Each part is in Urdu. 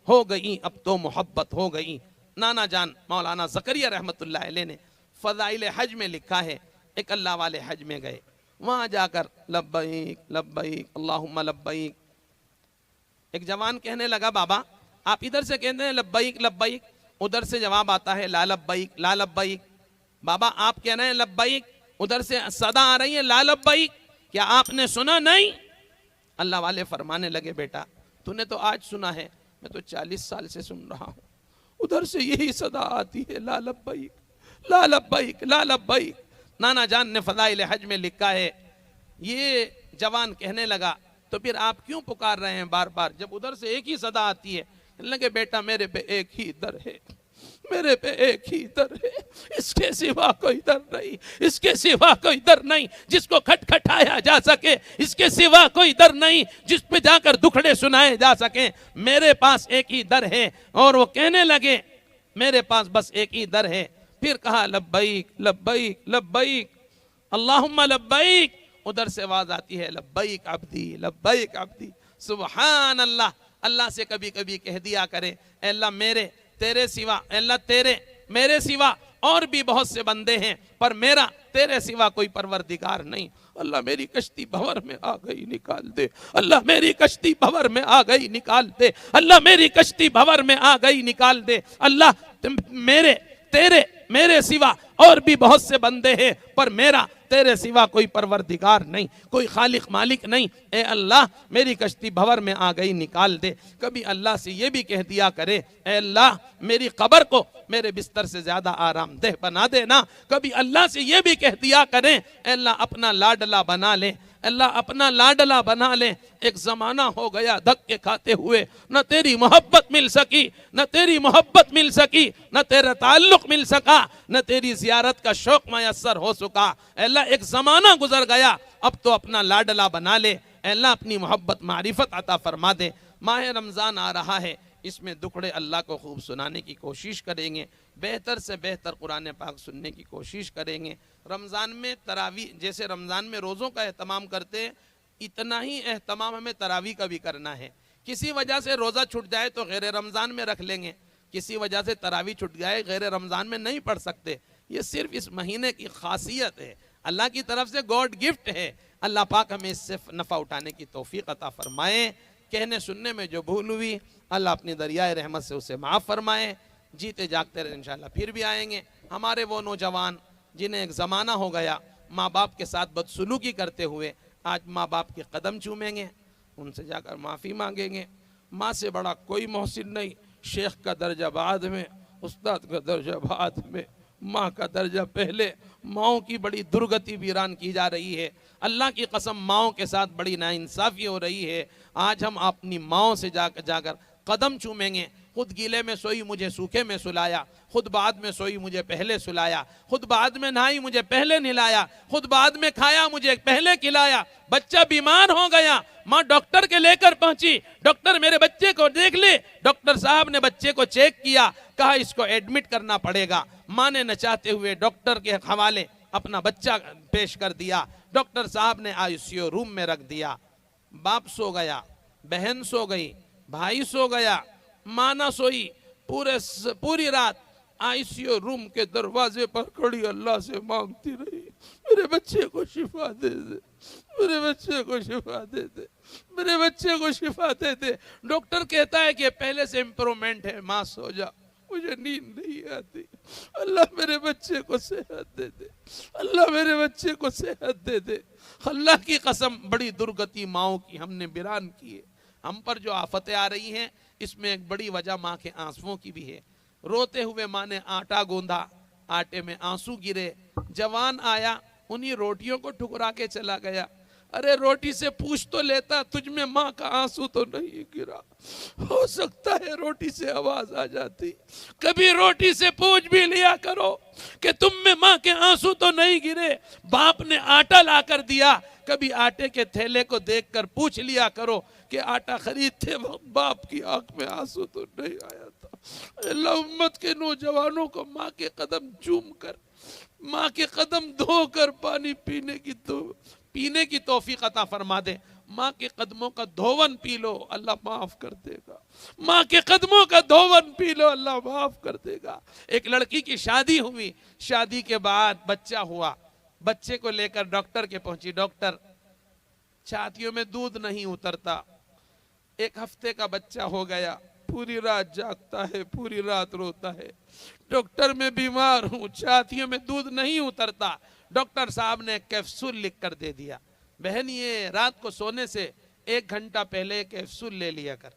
ہو گئی اب تو محبت ہو گئی. نانا جان مولانا زکریا رحمت اللہ علیہ نے فضائل حج میں لکھا ہے، ایک اللہ والے حج میں گئے، وہاں جا کر لبیک لبیک اللہم لبیک. ایک جوان کہنے لگا بابا آپ ادھر سے کہتے ہیں لبیک لبیک، ادھر سے جواب آتا ہے لا لبیک لا لبیک. بابا آپ کہہ رہے ہیں لبیک، ادھر سے صدا آ رہی ہے لا لبیک، کیا آپ نے سنا نہیں؟ اللہ والے فرمانے لگے بیٹا تو نے تو آج سنا ہے، میں تو 40 سال سے سن رہا ہوں، ادھر سے یہی صدا آتی ہے لا لبیک لا لبیک لا لبیک. نانا جان نے فضائل حج میں لکھا ہے یہ جوان کہنے لگا تو پھر آپ کیوں پکار رہے ہیں بار بار جب ادھر سے ایک ہی صدا آتی ہے؟ لگے بیٹا میرے پہ ایک ہی در ہے، میرے پہ ایک ہی در ہے، اس کے سوا کوئی در نہیں، اس کے سوا کوئی در نہیں جس کو کھٹ کھٹایا جا سکے، اس کے سوا کوئی در نہیں جس پہ جا کر دکھڑے سنائے جا سکیں. میرے پاس ایک ہی در ہے. اور وہ کہنے لگے میرے پاس بس ایک ہی در ہے. پھر کہا لبیک لبیک لبیک اللہم لبیک. ادھر سے آواز آتی ہے لبیک عبدی لبیک عبدی. سبحان اللہ. اللہ سے کبھی کبھی کہہ دیا کرے اے اللہ میرے تیرے سوا، اے اللہ تیرے میرے سوا اور بھی بہت سے بندے ہیں پر میرا تیرے سوا کوئی پروردگار نہیں. اللہ میری کشتی بھور میں آ گئی نکال دے، اللہ میری کشتی بھور میں آ گئی نکال دے، اللہ میری کشتی بھور میں آ گئی نکال دے. اللہ میرے تیرے میرے سوا اور بھی بہت سے بندے ہیں پر میرا تیرے سوا کوئی پروردگار نہیں، کوئی خالق مالک نہیں. اے اللہ میری کشتی بھور میں آ گئی نکال دے. کبھی اللہ سے یہ بھی کہہ دیا کرے اے اللہ میری قبر کو میرے بستر سے زیادہ آرام دہ بنا دینا. کبھی اللہ سے یہ بھی کہہ دیا کریں اے اللہ اپنا لاڈلا بنا لے، اللہ اپنا لاڈلا بنا لے. ایک زمانہ ہو گیا دھکے کھاتے ہوئے، نہ تیری محبت مل سکی، نہ تیری محبت مل سکی، نہ تیرا تعلق مل سکا، نہ تیری زیارت کا شوق میسر ہو سکا. اے اللہ ایک زمانہ گزر گیا، اب تو اپنا لاڈلا بنا لے. اے اللہ اپنی محبت معرفت عطا فرما دے. ماہ رمضان آ رہا ہے، اس میں دکھڑے اللہ کو خوب سنانے کی کوشش کریں گے، بہتر سے بہتر قرآن پاک سننے کی کوشش کریں گے. رمضان میں تراویح، جیسے رمضان میں روزوں کا اہتمام کرتے ہیں اتنا ہی اہتمام ہمیں تراویح کا بھی کرنا ہے. کسی وجہ سے روزہ چھٹ جائے تو غیر رمضان میں رکھ لیں گے، کسی وجہ سے تراویح چھٹ جائے غیر رمضان میں نہیں پڑھ سکتے. یہ صرف اس مہینے کی خاصیت ہے، اللہ کی طرف سے گاڈ گفٹ ہے. اللہ پاک ہمیں اس سے نفع اٹھانے کی توفیق عطا فرمائے. کہنے سننے میں جو بھول ہوئی اللہ اپنی دریائے رحمت سے اسے معاف فرمائے. جیتے جاگتے رہے انشاءاللہ پھر بھی آئیں گے. ہمارے وہ نوجوان جنہیں ایک زمانہ ہو گیا ماں باپ کے ساتھ بدسلوکی کرتے ہوئے، آج ماں باپ کے قدم چومیں گے، ان سے جا کر معافی مانگیں گے. ماں سے بڑا کوئی محسن نہیں. شیخ کا درجہ بعد میں، استاد کا درجہ بعد میں، ماں کا درجہ پہلے. ماؤں کی بڑی درگتی ویران کی جا رہی ہے. اللہ کی قسم ماؤں کے ساتھ بڑی ناانصافی ہو رہی ہے. آج ہم اپنی ماؤں سے جا کر قدم چومیں گے. خود گیلے میں سوئی مجھے سوکھے میں سلایا، خود بعد میں سوئی مجھے پہلے سلایا، خود بعد میں نہائی مجھے پہلے نہلایا، خود بعد میں کھایا مجھے پہلے کھلایا. بچہ بیمار ہو گیا، ماں ڈاکٹر کے لے کر پہنچی، ڈاکٹر میرے بچے کو دیکھ لے. ڈاکٹر صاحب نے بچے کو چیک کیا، کہا اس کو ایڈمٹ کرنا پڑے گا. ماں نے نہ چاہتے ہوئے ڈاکٹر کے حوالے اپنا بچہ پیش کر دیا. ڈاکٹر صاحب نے ICU روم میں رکھ دیا. باپ سو گیا، بہن سو گئی، بھائی سو گیا، ماں نہ سوئی. پوری رات ICU روم کے دروازے پر کھڑی اللہ سے مانگتی رہی میرے بچے کو شفا دے دے، میرے بچے کو شفا دے دے، میرے بچے کو شفا دے دے. ڈاکٹر کہتا ہے کہ پہلے سے امپرومنٹ ہے، ماں سو جا، مجھے نیند نہیں آتی. اللہ میرے بچے کو صحت دے دے، اللہ میرے بچے کو صحت دے دے. اللہ کی قسم بڑی درگتی ماؤں کی ہم نے بیران کی ہے. ہم پر جو آفتیں آ رہی ہیں اس میں ایک بڑی وجہ ماں کے آنسوؤں کی بھی ہے. روتے ہوئے ماں نے آٹا گوندا، آٹے میں آنسو گرے. جوان آیا انہی روٹیوں کو ٹھکرا کے چلا گیا. ارے روٹی سے پوچھ تو لیتا تجھ میں ماں کا آنسو تو نہیں گرا. ہو سکتا ہے روٹی سے آواز آ جاتی. کبھی روٹی سے پوچھ بھی لیا کرو کہ تم میں ماں کے آنسو تو نہیں گرے. باپ نے آٹا لا کر دیا، کبھی آٹے کے تھیلے کو دیکھ کر پوچھ لیا کرو کہ آٹا خریدتے وقت باپ کی آنکھ میں آنسو تو نہیں آیا تھا. اللہ امت کے نوجوانوں کو ماں کے قدم چوم کر، ماں کے قدم دھو کر پانی پینے کی توفیق عطا فرما دے. ماں کے قدموں کا دھون پی لو، اللہ معاف کر دے گا۔ ماں کے قدموں کا دھون پی لو، اللہ معاف کر دے گا۔ ایک لڑکی کی شادی ہوئی، شادی کے بعد بچہ ہوا، بچے کو لے کر ڈاکٹر کے پہنچی، ڈاکٹر چھاتیوں میں دودھ نہیں اترتا، 1 ہفتے کا بچہ ہو گیا، پوری رات جاگتا ہے، پوری رات روتا ہے، ڈاکٹر میں بیمار ہوں، چھاتیوں میں دودھ نہیں اترتا۔ ڈاکٹر صاحب نے کیپسول لکھ کر دے دیا، بہن یہ رات کو سونے سے 1 گھنٹہ پہلے کیپسول لے لیا کر۔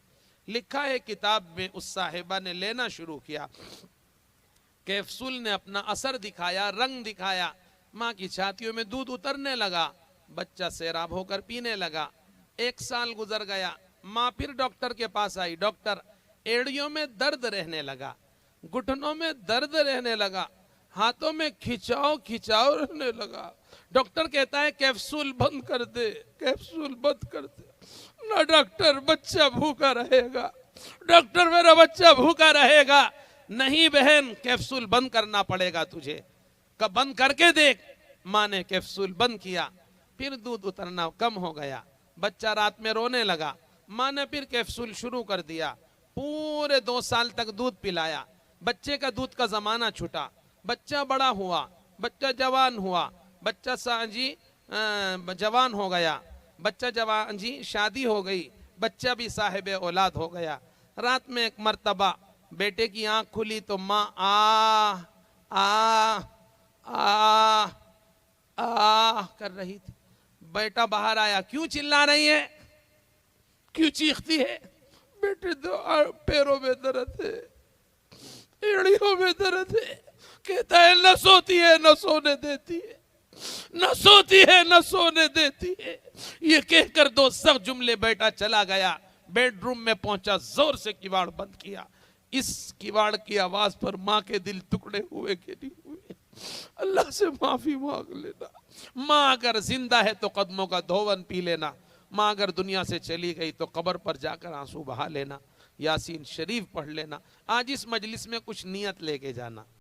لکھا ہے کتاب میں، اس صاحبہ نے لینا شروع کیا، کیپسول نے اپنا اثر دکھایا، رنگ دکھایا، ماں کی چھاتیوں میں دودھ اترنے لگا، بچہ سیراب ہو کر پینے لگا۔ 1 سال گزر گیا، ماں پھر ڈاکٹر کے پاس آئی، ڈاکٹر ایڑیوں میں درد رہنے لگا، گھٹنوں میں درد رہنے لگا، ہاتھوں میں کھچاؤ رہنے لگا۔ ڈاکٹر کہتا ہے کیپسول بند کر دے، کیپسول بند کر دے۔ نہ ڈاکٹر، بچہ بھوکا رہے گا، ڈاکٹر میرا بچہ بھوکا رہے گا۔ نہیں بہن، کیپسول بند کرنا پڑے گا تجھے، کب بند کر کے دیکھ۔ ماں نے کیپسول بند کیا، پھر دودھ اترنا کم ہو گیا، بچہ رات میں رونے لگا، ماں نے پھر کیپسول شروع کر دیا، پورے 2 سال تک دودھ پلایا۔ بچے کا دودھ کا زمانہ چھوٹا، بچہ بڑا ہوا، بچہ جوان ہوا، بچہ جوان ہو گیا، بچہ جوان شادی ہو گئی، بچہ بھی صاحب اولاد ہو گیا۔ رات میں ایک مرتبہ بیٹے کی آنکھ کھلی تو ماں کر رہی تھی، بیٹا باہر آیا، کیوں چلا رہی ہے، کیوں چیختی ہے؟ بیٹے پیروں میں درد ہے، ایڑیوں میں درد ہے۔ کہتا ہے نہ سوتی ہے نہ سونے دیتی ہے، نہ سوتی ہے نہ سونے دیتی ہے۔ یہ کہہ کر 2 سخت جملے بیٹا چلا گیا، بیڈ روم میں پہنچا، زور سے کیواڑ بند کیا۔ اس کیواڑ کی آواز پر ماں کے دل ٹکڑے ہوئے کہ نہیں ہوئے؟ اللہ سے معافی مانگ لینا۔ ماں اگر زندہ ہے تو قدموں کا دھون پی لینا، ماں اگر دنیا سے چلی گئی تو قبر پر جا کر آنسو بہا لینا، یاسین شریف پڑھ لینا۔ آج اس مجلس میں کچھ نیت لے کے جانا۔